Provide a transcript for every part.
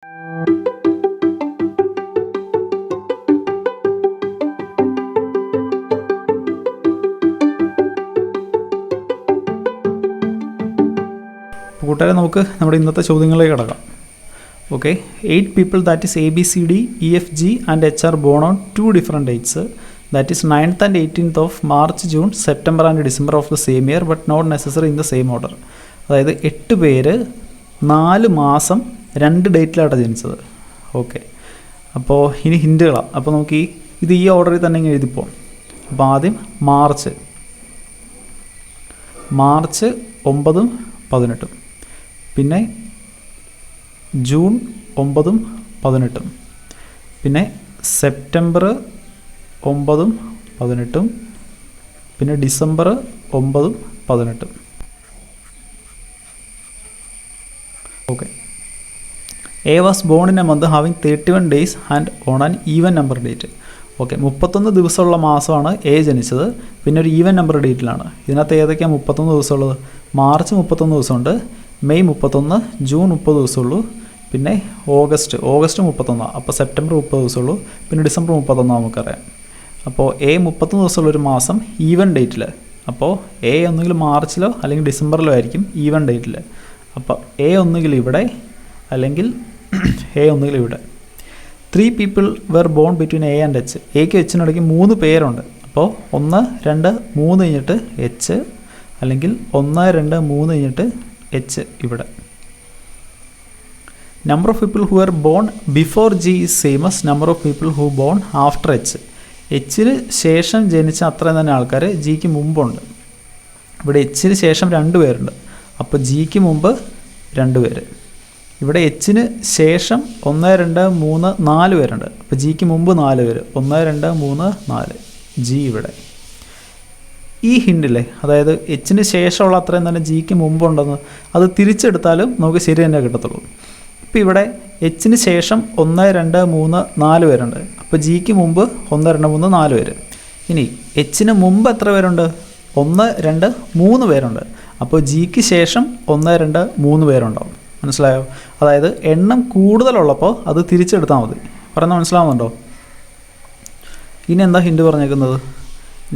കൂട്ടുകാരെ, നമുക്ക് നമ്മുടെ ഇന്നത്തെ ചോദ്യങ്ങളിലേക്ക് കടക്കാം. Okay, 8 people, that is ABCD, EFG and H are born on 2 different dates, that is 9th and 18th of March, June, September and December of the same year, but not necessary in the same order. അതായത് 8 പേര് 4 മാസം 2 ഡേറ്റിലാണ് ജനിച്ചത്. Okay, അപ്പോൾ ഇനി ഹിൻറ്റുകളാണ്. അപ്പോൾ നമുക്ക് ഇത് ഈ ഓർഡറിൽ തന്നെ ഇങ്ങനെ എഴുതിപ്പോൾ. അപ്പോൾ ആദ്യം മാർച്ച് 9, 18, പിന്നെ ജൂൺ 9, 18, പിന്നെ സെപ്റ്റംബർ 9, 18, പിന്നെ December 9, 18. Okay, A was born in A month having 31 days and on an even number date. Okay, 31 ദിവസമുള്ള മാസമാണ് എ ജനിച്ചത്, പിന്നെ ഒരു ഈവൻ നമ്പർ ഡേറ്റിലാണ്. ഇതിനകത്ത് ഏതൊക്കെയാണ് 31 ദിവസമുള്ളത്? മാർച്ച് 31 ദിവസമുണ്ട്, മെയ് 31, ജൂൺ 30 ദിവസമുള്ളൂ, പിന്നെ ഓഗസ്റ്റ് 31, അപ്പോൾ സെപ്റ്റംബർ 30 ദിവസമുള്ളൂ, പിന്നെ ഡിസംബർ 31 നമുക്കറിയാം. അപ്പോൾ എ 31 ദിവസമുള്ളൊരു മാസം ഈവൻ ഡേറ്റിൽ. അപ്പോൾ എ ഒന്നുകിൽ മാർച്ചിലോ അല്ലെങ്കിൽ ഡിസംബറിലോ ആയിരിക്കും ഈവൻ ഡേറ്റിൽ. അപ്പോൾ എ ഒന്നുകിൽ ഇവിടെ അല്ലെങ്കിൽ എ ഒന്നുകിൽ ഇവിടെ. 3 people were born between A and H. എക്ക് എച്ചിനിടയ്ക്ക് 3 പേരുണ്ട്. അപ്പോൾ 1, 2, 3 കഴിഞ്ഞിട്ട് എച്ച്, അല്ലെങ്കിൽ 1, 2, 3 കഴിഞ്ഞിട്ട് എച്ച് ഇവിടെ. Number of people who are born before G is same as number of people who born after H. എച്ചിന് ശേഷം ജനിച്ച അത്രയും തന്നെ ആൾക്കാർ ജിക്ക് മുമ്പുണ്ട്. ഇവിടെ എച്ചിന് ശേഷം 2 പേരുണ്ട്, അപ്പോൾ ജിക്ക് മുമ്പ് 2 പേര്. ഇവിടെ എച്ചിന് ശേഷം 1, 2, 3, 4 പേരുണ്ട്, അപ്പോൾ ജിക്ക് മുമ്പ് 4 പേര്. 1, 2, 3, 4, ജി ഇവിടെ. ഈ ഹിൻഡില്ലേ, അതായത് എച്ചിന് ശേഷമുള്ള അത്രയും തന്നെ ജിക്ക് മുമ്പുണ്ടെന്ന് അത് തിരിച്ചെടുത്താലും നമുക്ക് ശരി തന്നെ കിട്ടത്തുള്ളൂ. ഇപ്പോൾ ഇവിടെ എച്ചിന് ശേഷം 1, 2, 3, 4 പേരുണ്ട്, അപ്പോൾ ജിക്ക് മുമ്പ് 1, 2, 3, 4 പേര്. ഇനി എച്ചിന് മുമ്പ് എത്ര പേരുണ്ട്? 1, 2, 3 പേരുണ്ട്, അപ്പോൾ ജിക്ക് ശേഷം 1, 2, 3 പേരുണ്ടാവും. മനസ്സിലായോ? അതായത് എണ്ണം കൂടുതലുള്ളപ്പോൾ അത് തിരിച്ചെടുത്താൽ മതി. പറയുന്നത് മനസ്സിലാവുന്നുണ്ടോ? ഇനി എന്താ ഹിൻഡ് പറഞ്ഞേക്കുന്നത്?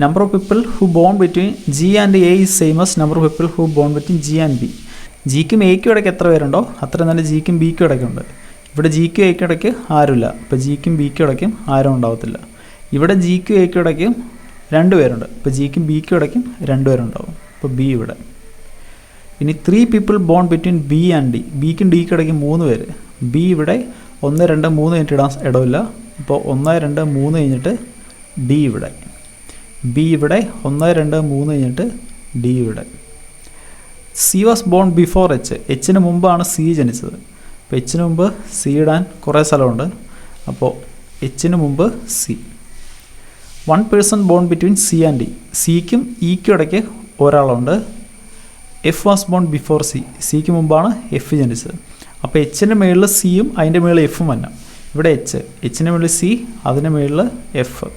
Number of people who born between G and A is same as number of people who born between G and B. ജിക്കും എയ്ക്കും ഇടയ്ക്ക് എത്ര പേരുണ്ടോ അത്രയും തന്നെ ജിക്കും ബിക്കും ഇടയ്ക്കുണ്ട്. ഇവിടെ ജിക്കും എയ്ക്കും ഇടയ്ക്ക് ആരുമില്ല, അപ്പോൾ ജിക്കും ബിക്കും ഇടയ്ക്കും ആരും ഉണ്ടാവത്തില്ല. ഇവിടെ ജിക്കും എയ്ക്കും ഇടയ്ക്കും 2 പേരുണ്ട്, അപ്പോൾ ജിക്കും ബിക്കും ഇടയ്ക്കും 2 പേരുണ്ടാവും, അപ്പോൾ ബി ഇവിടെ. ഇനി 3 people born between B and D. ബിക്കും ഡിക്കും ഇടയ്ക്ക് 3 പേര്. ബി ഇവിടെ 1, 2, 3 കഴിഞ്ഞിട്ട് ഇടാൻ ഇടമില്ല, അപ്പോൾ 1, 2, 3 കഴിഞ്ഞിട്ട് ഡി ഇവിടെ. ബി ഇവിടെ 1, 2, 3 കഴിഞ്ഞിട്ട് ഡി ഇവിടെ. C was born before H. എച്ചിന് മുമ്പാണ് സി ജനിച്ചത്, അപ്പോൾ എച്ചിന് മുമ്പ് സി ഇടാൻ കുറേ സ്ഥലമുണ്ട്, അപ്പോൾ എച്ചിന് മുമ്പ് C. 1 person born between C and D. സിക്കും ഇക്കും ഇടയ്ക്ക് ഒരാളുണ്ട്. F was born before C. സിക്ക് മുമ്പാണ് എഫ് ജനിച്ചത്, അപ്പോൾ എച്ചിൻ്റെ മുകളിൽ സിയും അതിൻ്റെ മുകളിൽ എഫും വരണം. ഇവിടെ എച്ചിൻ്റെ മുകളിൽ സി, അതിൻ്റെ മുകളിൽ എഫ്.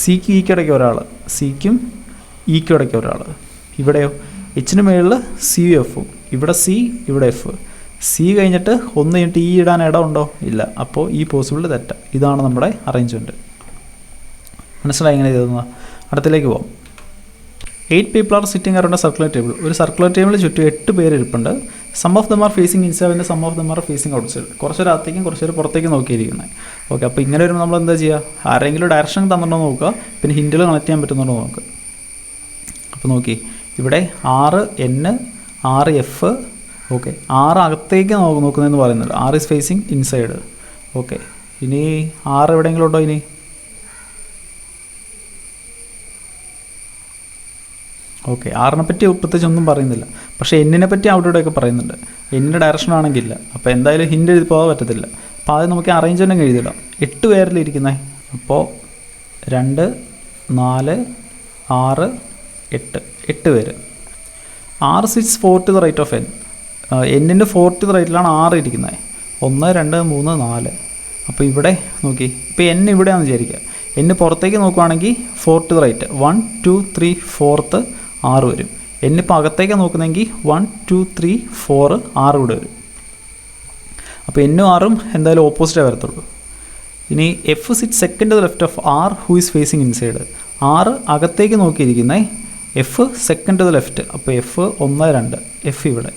സിക്ക് ഇക്ക് ഇടയ്ക്ക് ഒരാൾ, സിക്കും ഇക്കും ഇടയ്ക്ക് ഒരാൾ. ഇവിടെയോ എച്ചിന് മുകളിൽ സിയും എഫും. ഇവിടെ സി, ഇവിടെ എഫ്. സി കഴിഞ്ഞിട്ട് 1 കഴിഞ്ഞിട്ട് ഇ ഇടാൻ ഇടമുണ്ടോ? ഇല്ല, അപ്പോൾ ഈ പോസിബിൾ തെറ്റാണ്. ഇതാണ് നമ്മുടെ അറേഞ്ച്മെൻറ്റ്. മനസ്സിലായി എങ്ങനെ ചെയ്തെന്ന്? അടുത്തിലേക്ക് പോകാം. 8 people are sitting around a circular table. ഒരു സർക്കുലർ ടേബിളിൽ ചുറ്റും 8 പേര് ഇരിപ്പുണ്ട്. Some of them are facing inside, some of them are facing outside. കുറച്ചൊരു അകത്തേക്കും കുറച്ചൊരു പുറത്തേക്കും നോക്കിയിരിക്കുന്നത്. ഓക്കെ, അപ്പോൾ ഇങ്ങനെ വരുമ്പോൾ നമ്മൾ എന്താ ചെയ്യുക? ആരെങ്കിലും ഡയറക്ഷൻ തന്നിട്ടുണ്ടോ നോക്കുക, പിന്നെ ഹിൻഡിൽ കണക്ട് ചെയ്യാൻ പറ്റുന്നുണ്ടോ നോക്കുക. അപ്പോൾ നോക്കി, ഇവിടെ 6 N, 6 F. ഓക്കെ, 6 അകത്തേക്ക് നോക്കുന്നതെന്ന് പറയുന്നില്ല, 6 ഈസ് ഫേസിങ് ഇൻസൈഡ്. ഓക്കെ, ഇനി 6 എവിടെയെങ്കിലും ഉണ്ടോ? ഇനി ഓക്കെ, 6നെ പറ്റി പ്രത്യേകിച്ച് ഒന്നും പറയുന്നില്ല, പക്ഷേ എന്നിനെ പറ്റി അവിടെ ഇവിടെയൊക്കെ പറയുന്നുണ്ട്. എന്നിൻ്റെ ഡയറക്ഷൻ ആണെങ്കില്ല, അപ്പോൾ എന്തായാലും ഹിൻഡ് എഴുതി പോകാൻ പറ്റത്തില്ല. അപ്പോൾ ആദ്യം നമുക്ക് അറേഞ്ച്മെൻറ്റ് എഴുതിയിടാം. 8 പേരിലിരിക്കുന്നത്, അപ്പോൾ 2, 4, 6, 8 പേര്. 6 sits 4 to the right of n. എന്നിൻ്റെ 4 to the റൈറ്റിലാണ് 6 ഇരിക്കുന്നത്. 1, 2, 3, 4. അപ്പോൾ ഇവിടെ നോക്കി, ഇപ്പോൾ n ഇവിടെയാണെന്ന് വിചാരിക്കുക. n പുറത്തേക്ക് നോക്കുകയാണെങ്കിൽ 4 to the right, 1, 2, 3, 4th 6 വരും. എന്നിപ്പോൾ അകത്തേക്ക് നോക്കുന്നെങ്കിൽ 1, 2, 3, 4, 6 ഇവിടെ വരും. അപ്പോൾ എന്നും ആറും എന്തായാലും ഓപ്പോസിറ്റേ വരത്തുള്ളൂ. ഇനി F sit second to the left of R who is facing inside. R അകത്തേക്ക് നോക്കിയിരിക്കുന്നത്, F second to the left. അപ്പോൾ എഫ് 1 2, എഫ് ഇവിടെ.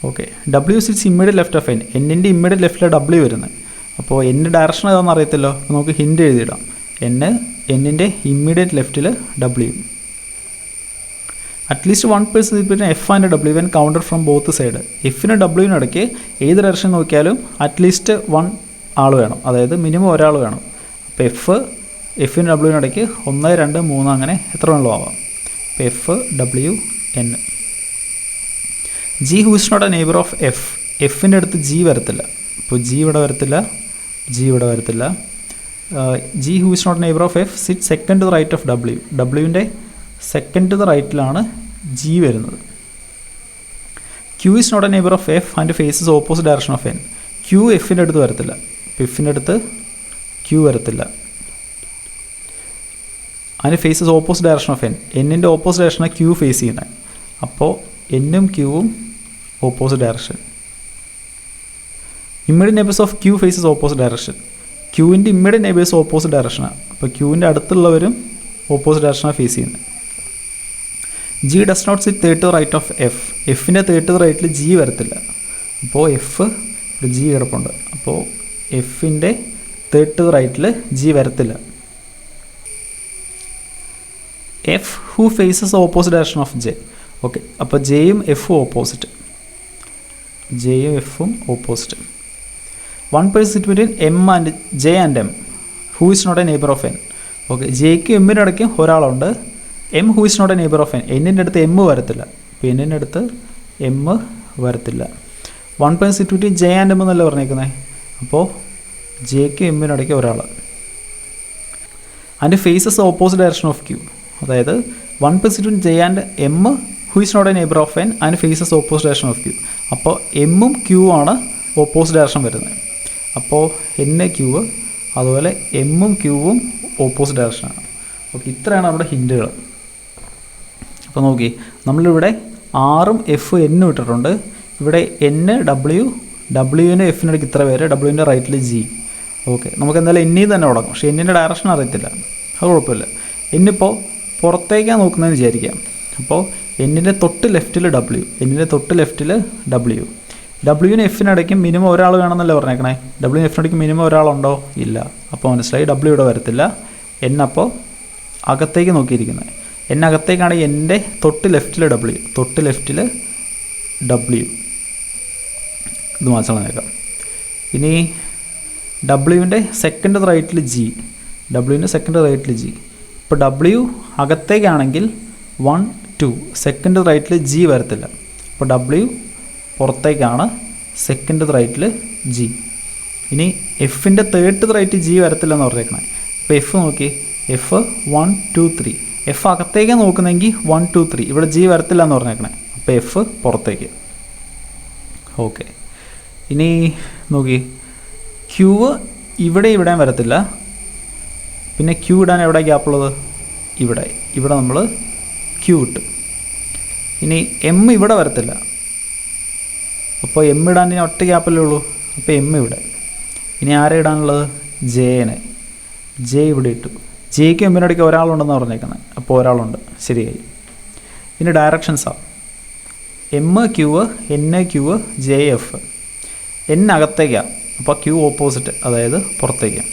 Okay. W sits immediate left of N. എന്നിൻ്റെ ഇമ്മീഡിയറ്റ് ലെഫ്റ്റിലാണ് ഡബ്ല്യു വരുന്നത്. അപ്പോൾ എൻ്റെ ഡയറക്ഷൻ ഏതാണെന്ന് അറിയത്തില്ലോ, അപ്പോൾ നമുക്ക് ഹിൻഡ് എഴുതിയിടാം. എന്നിൻ്റെ ഇമ്മീഡിയറ്റ് ലെഫ്റ്റിൽ W. At least 1 person between F and W when counter from both side. എഫിന് ഡബ്ല്യുവിന് ഇടയ്ക്ക് ഏത് ഡയറക്ഷൻ നോക്കിയാലും അറ്റ്ലീസ്റ്റ് 1 ആൾ വേണം, അതായത് മിനിമം ഒരാൾ വേണം. അപ്പോൾ എഫിന് ഡബ്ല്യുവിന് ഇടയ്ക്ക് 1 2 3 അങ്ങനെ എത്ര വേണമല്ലോ ആവാം. അപ്പോൾ F W N. G who is not a neighbour of F. എഫിൻ്റെ അടുത്ത് ജി വരത്തില്ല. അപ്പോൾ ജി ഇവിടെ വരത്തില്ല, ജി ഇവിടെ വരത്തില്ല. G who is not neighbour of F sit second to the right of W. ഡബ്ല്യുവിൻ്റെ സെക്കൻഡ് ടു ദ റൈറ്റിലാണ് ജി വരുന്നത്. Q is not a neighbour of F and faces opposite direction of N. Q എഫിൻ്റെ അടുത്ത് വരത്തില്ല. അപ്പോൾ എഫിൻ്റെ അടുത്ത് Q വരത്തില്ല. അതിന് faces opposite direction of N. എന്നിൻ്റെ ഓപ്പോസിറ്റ് ഡയറക്ഷനാണ് ക്യൂ ഫേസ് ചെയ്യുന്നത്. അപ്പോൾ എന്നും ക്യൂവും opposite direction. Immediate neighbours of Q faces opposite direction. ക്യൂവിൻ്റെ ഇമ്മീഡിയറ്റ് നെയ്ബേഴ്സ് ഓപ്പോസിറ്റ് ഡയറക്ഷനാണ്. അപ്പോൾ ക്യൂവിൻ്റെ അടുത്തുള്ളവരും ഓപ്പോസിറ്റ് ഡയറക്ഷനാണ് ഫേസ് ചെയ്യുന്നത്. G does not sit third to right of F. എഫിൻ്റെ തേർഡ് ടു റൈറ്റിൽ ജി വരത്തില്ല. അപ്പോൾ എഫ് ജി കിടപ്പുണ്ട്. അപ്പോൾ എഫിൻ്റെ തേർഡ് ടു റൈറ്റിൽ ജി വരത്തില്ല. F who faces opposite direction of J. Okay. അപ്പോൾ ജെയും എഫും ഓപ്പോസിറ്റ്. ജെയും എഫും opposite. 1 person between M and J and M who is not a neighbour of N. Okay. ജെയ്ക്കും എമ്മിനും ഇടയ്ക്കും ഒരാളുണ്ട്. M who is not a neighbour of N. എന്നിൻ്റെ അടുത്ത് എം വരത്തില്ല. അപ്പോൾ എന്നിൻ്റെ അടുത്ത് എം വരത്തില്ല. 1 person between J and M എന്നല്ല പറഞ്ഞേക്കുന്നത്. അപ്പോൾ ജെയ്ക്കും എമ്മിനും ഇടയ്ക്ക് ഒരാൾ. And faces opposite direction of Q. അതായത് 1 person between J and M who is not a neighbour of N and faces opposite direction of Q. അപ്പോൾ എമ്മും ക്യൂ ആണ് ഓപ്പോസിറ്റ് ഡയറക്ഷൻ വരുന്നത്. അപ്പോൾ എൻ ക്യൂ, അതുപോലെ എമ്മും ക്യൂവും ഓപ്പോസിറ്റ് ഡയറക്ഷനാണ്. ഓക്കെ. ഇത്രയാണ് നമ്മുടെ ഹിൻറ്റുകൾ. അപ്പോൾ നോക്കി, നമ്മളിവിടെ ആറും എഫ് എന്നും ഇട്ടിട്ടുണ്ട്. ഇവിടെ എൻ ഡബ്ല്യു, ഡബ്ല്യുവിന് എഫിനിടയ്ക്ക് ഇത്ര പേര്, ഡബ്ല്യുവിൻ്റെ റൈറ്റിൽ ജി. ഓക്കെ. നമുക്ക് എന്തായാലും എന്നിൽ തന്നെ തുടങ്ങും. പക്ഷേ എന്നിൻ്റെ ഡയറക്ഷൻ അറിയത്തില്ല, അത് കുഴപ്പമില്ല. എന്നിപ്പോൾ പുറത്തേക്കാണ് നോക്കുന്നതെന്ന് വിചാരിക്കാം. അപ്പോൾ എന്നിൻ്റെ തൊട്ട് ലെഫ്റ്റിൽ ഡബ്ല്യു, എന്നിൻ്റെ തൊട്ട് ലെഫ്റ്റിൽ ഡബ്ല്യു. ഡബ്ല്യുവിന് എഫിനിടയ്ക്കും മിനിമം ഒരാൾ വേണമെന്നല്ലേ പറഞ്ഞേക്കണേ. ഡബ്ല്യുവിന് എഫിനിടയ്ക്ക് മിനിമം ഒരാളുണ്ടോ? ഇല്ല. അപ്പോൾ മനസ്സിലായി, ഡബ്ല്യു ഇവിടെ വരത്തില്ല. എന്നപ്പോൾ അകത്തേക്ക് നോക്കിയിരിക്കുന്നത്. അകത്തേക്കാണെങ്കിൽ എൻ്റെ തൊട്ട് ലെഫ്റ്റിൽ ഡബ്ല്യു, തൊട്ട് ലെഫ്റ്റിൽ ഡബ്ല്യു. ഇത് മാറ്റണം നേക്കാം. ഇനി ഡബ്ല്യുവിൻ്റെ സെക്കൻഡ് റൈറ്റിൽ ജി, ഡബ്ല്യുവിൻ്റെ സെക്കൻഡ് റൈറ്റിൽ ജി. ഇപ്പോൾ ഡബ്ല്യു അകത്തേക്കാണെങ്കിൽ 1 2, സെക്കൻഡ് റൈറ്റിൽ ജി വരത്തില്ല. അപ്പോൾ ഡബ്ല്യു പുറത്തേക്കാണ്, സെക്കൻഡ് റൈറ്റിൽ ജി. ഇനി എഫിൻ്റെ തേർഡ് റൈറ്റ് ജി വരത്തില്ലെന്ന് പറഞ്ഞേക്കണേ. അപ്പോൾ എഫ് നോക്കി, എഫ് 1 2 3. എഫ് അകത്തേക്ക് നോക്കുന്നെങ്കിൽ 1 2 3. ഇവിടെ ജി വരത്തില്ല എന്ന് പറഞ്ഞേക്കണേ. അപ്പോൾ എഫ് പുറത്തേക്ക്. ഓക്കെ. ഇനി നോക്കി, ക്യൂ ഇവിടെയും വരത്തില്ല. പിന്നെ ക്യൂ ഇടാൻ എവിടെ ഗ്യാപ്പുള്ളത്? ഇവിടെ നമ്മൾ ക്യൂ ഇട്ടു. ഇനി എം ഇവിടെ വരത്തില്ല. അപ്പോൾ എം ഇടാൻ ഇനി ഒറ്റ ഗ്യാപ്പല്ലേ ഉള്ളൂ. അപ്പോൾ എം ഇവിടെ. ഇനി ആരെ ഇടാനുള്ളത്? ജെനെ. ജെ ഇവിടെ ഇട്ടു. ജെയ്ക്ക് എമ്മിനിടയ്ക്ക് ഒരാളുണ്ടെന്ന് പറഞ്ഞേക്കുന്നത്. അപ്പോൾ ഒരാളുണ്ട്, ശരിയായി. ഇനി ഡയറക്ഷൻസാണ് M Q, N Q, J F. N അകത്തേക്കാണ്, അപ്പോൾ ക്യൂ ഓപ്പോസിറ്റ്, അതായത് പുറത്തേക്ക്.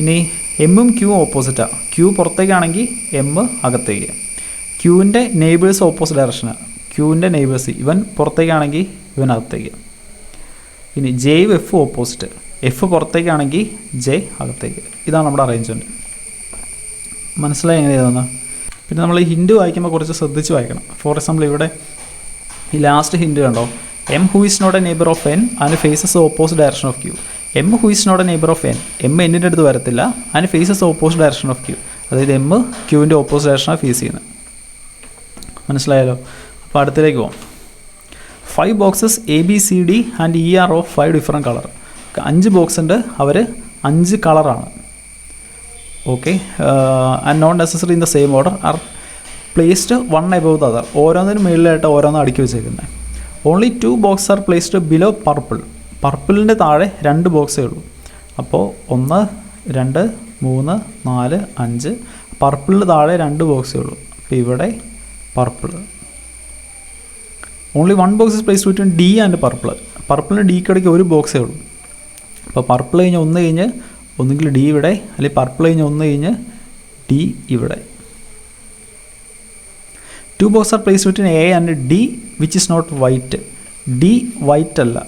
ഇനി എമ്മും ക്യൂ ഓപ്പോസിറ്റാണ്. ക്യൂ പുറത്തേക്കാണെങ്കിൽ എം അകത്തേക്ക്. ക്യൂവിൻ്റെ നെയ്ബേഴ്സ് ഓപ്പോസിറ്റ് ഡയറക്ഷനാണ്. ക്യൂവിൻ്റെ നെയ്ബേഴ്സ്, ഇവൻ പുറത്തേക്കാണെങ്കിൽ ഇവൻ അകത്തേക്ക്. ഇനി ജെയും എഫ് ഓപ്പോസിറ്റ്. എഫ് പുറത്തേക്കാണെങ്കിൽ ജെ അകത്തേക്ക്. ഇതാണ് നമ്മുടെ അറേഞ്ച്മെൻറ്റ്. മനസ്സിലായി എങ്ങനെയാണെന്ന്? പിന്നെ നമ്മൾ ഈ ഹിൻഡ് വായിക്കുമ്പോൾ കുറച്ച് ശ്രദ്ധിച്ച് വായിക്കണം. ഫോർ എക്സാമ്പിൾ ഇവിടെ ഈ ലാസ്റ്റ് ഹിൻഡ് കണ്ടോ, M who is not a neighbour of N and faces opposite direction of Q. M who is not a neighbour of N, M എന്നിൻ്റെ അടുത്ത് വരത്തില്ല. And faces opposite direction of Q, അതായത് M ക്യൂവിൻ്റെ opposite ഡയറക്ഷനാണ് face ചെയ്യുന്നത്. മനസ്സിലായാലോ? അപ്പോൾ അടുത്തിലേക്ക് പോകാം. 5 boxes A B C D and E are of 5 different colour. 5 box ഉണ്ട്, അവർ 5 കളറാണ്. Okay. And not necessary in the same order are placed one above the other. ഓരോന്നിനും മുകളിലായിട്ട് ഓരോന്നും അടുക്കി വെച്ചേക്കുന്നത്. Only 2 box are placed below purple. പർപ്പിളിൻ്റെ താഴെ 2 ബോക്സേ ഉള്ളൂ. അപ്പോൾ 1 2 3 4 5. പർപ്പിളിന് താഴെ 2 ബോക്സേ ഉള്ളൂ. അപ്പോൾ ഇവിടെ purple. Only 1 box is placed between D and purple. പർപ്പിളിന് ഡിക്ക് ഇടയ്ക്ക് 1 ബോക്സേ ഉള്ളൂ. അപ്പോൾ പർപ്പിൾ കഴിഞ്ഞ് 1 കഴിഞ്ഞ് ഒന്നുകിൽ ഡി ഇവിടെ, അല്ലെങ്കിൽ പർപ്പിൾ കഴിഞ്ഞ് 1 കഴിഞ്ഞ് ഡി ഇവിടെ. 2 box are placed between A and D which is not white. D white അല്ല.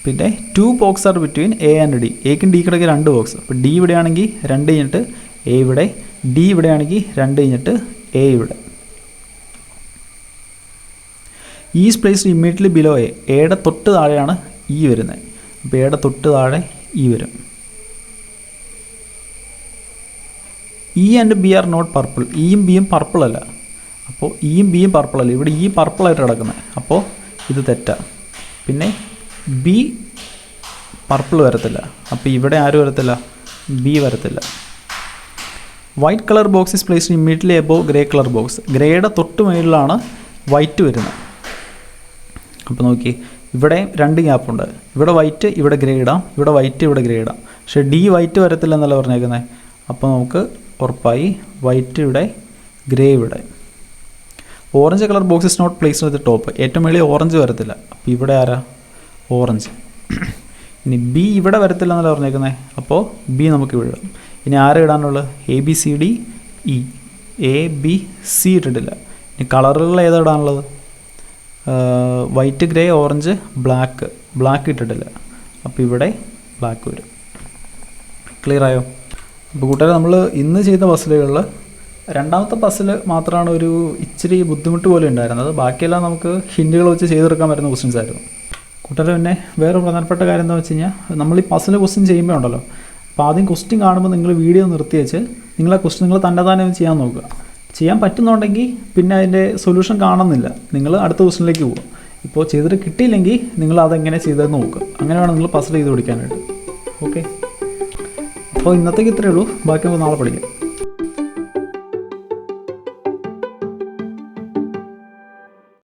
പിന്നെ 2 box are between A and D. എക്കും ഡിക്ക് ഇടയ്ക്ക് 2 ബോക്സ്. അപ്പോൾ ഡി ഇവിടെയാണെങ്കിൽ 2 കഴിഞ്ഞിട്ട് എ ഇവിടെ, ഡി ഇവിടെയാണെങ്കിൽ 2 കഴിഞ്ഞിട്ട് എ ഇവിടെ. Is placed immediately below A. എയുടെ തൊട്ട് താഴെയാണ് ഇ വരുന്നത്. അപ്പോൾ എയുടെ തൊട്ട് താഴെ ഇ വരും. E and B are not purple. ഇയും ബിയും പർപ്പിൾ അല്ല. അപ്പോൾ ഇയും ബിയും പർപ്പിൾ അല്ല. ഇവിടെ ഇ പർപ്പിളായിട്ട് കിടക്കുന്നത്. അപ്പോൾ ഇത് തെറ്റാണ്. പിന്നെ ബി പർപ്പിൾ വരത്തില്ല. അപ്പോൾ ഇവിടെ ആരും വരത്തില്ല, ബി വരത്തില്ല. White colour box is placed immediately above grey colour box. ഗ്രേയുടെ തൊട്ട് മുകളിലാണ് വൈറ്റ് വരുന്നത്. അപ്പോൾ നോക്കി, ഇവിടെ 2 ഗ്യാപ്പുണ്ട്. ഇവിടെ വൈറ്റ്, ഇവിടെ ഗ്രേ ഇടാം. ഇവിടെ വൈറ്റ്, ഇവിടെ ഗ്രേ ഇടാം. പക്ഷേ ഡി വൈറ്റ് വരത്തില്ല എന്നല്ല പറഞ്ഞേക്കുന്നത്. അപ്പോൾ നമുക്ക് ഉറപ്പായി വൈറ്റ് ഇവിടെ, ഗ്രേ ഇവിടെ. Orange colour box is not placed at the top. ഏറ്റവും മേളിൽ ഓറഞ്ച് വരത്തില്ല. അപ്പോൾ ഇവിടെ ആരാ? ഓറഞ്ച്. ഇനി ബി ഇവിടെ വരത്തില്ല എന്നല്ല പറഞ്ഞേക്കുന്നത്. അപ്പോൾ ബി നമുക്ക് ഇവിടെ ഇടാം. ഇനി ആരെ ഇടാനുള്ളത്? A B C D E. A B C ഇട്ടിട്ടില്ല. ഇനി കളറുകൾ ഏതാ ഇടാനുള്ളത്? White, grey, orange, black. Black ഇട്ടിട്ടില്ല. അപ്പോൾ ഇവിടെ ബ്ലാക്ക് വരും. ക്ലിയർ ആയോ? അപ്പോൾ കൂട്ടുകാരെ, നമ്മൾ ഇന്ന് ചെയ്ത പസിലുകളിൽ രണ്ടാമത്തെ പസിൽ മാത്രമാണ് ഒരു ഇച്ചിരി ബുദ്ധിമുട്ട് പോലെ ഉണ്ടായിരുന്നത്. ബാക്കിയെല്ലാം നമുക്ക് ഹിൻറ്റുകൾ വെച്ച് ചെയ്തെടുക്കാൻ പറ്റുന്ന ക്വസ്റ്റ്യൻസ് ആയിരുന്നു. കൂട്ടുകാരെ, പിന്നെ വേറെ പ്രധാനപ്പെട്ട കാര്യം എന്താണെന്ന് വെച്ച് കഴിഞ്ഞാൽ, നമ്മൾ ഈ പസിൽ ക്വസ്റ്റ്യൻ ചെയ്യുമ്പോൾ ഉണ്ടല്ലോ, അപ്പോൾ ആദ്യം ക്വസ്റ്റ്യൻ കാണുമ്പോൾ നിങ്ങൾ വീഡിയോ നിർത്തി വെച്ച് നിങ്ങൾ ആ ക്വസ്റ്റ്യൻ നിങ്ങൾ തന്നെ ചെയ്യാൻ നോക്കുക. ചെയ്യാൻ പറ്റുന്നുണ്ടെങ്കിൽ പിന്നെ അതിൻ്റെ സൊല്യൂഷൻ കാണുന്നില്ല, നിങ്ങൾ അടുത്ത ക്വസ്റ്റ്യനിലേക്ക് പോകുക. ഇപ്പോൾ ചെയ്തിട്ട് കിട്ടിയില്ലെങ്കിൽ നിങ്ങൾ അതെങ്ങനെ ചെയ്തതെന്ന് നോക്കുക. അങ്ങനെ വേണം നിങ്ങൾ പസിൽ ചെയ്ത് പഠിക്കാനായിട്ട്. ഓക്കെ, അപ്പോൾ ഇന്നത്തേക്ക് ഇത്രയേ ഉള്ളൂ. ബാക്കി നമുക്ക് നാളെ പഠിക്കാം.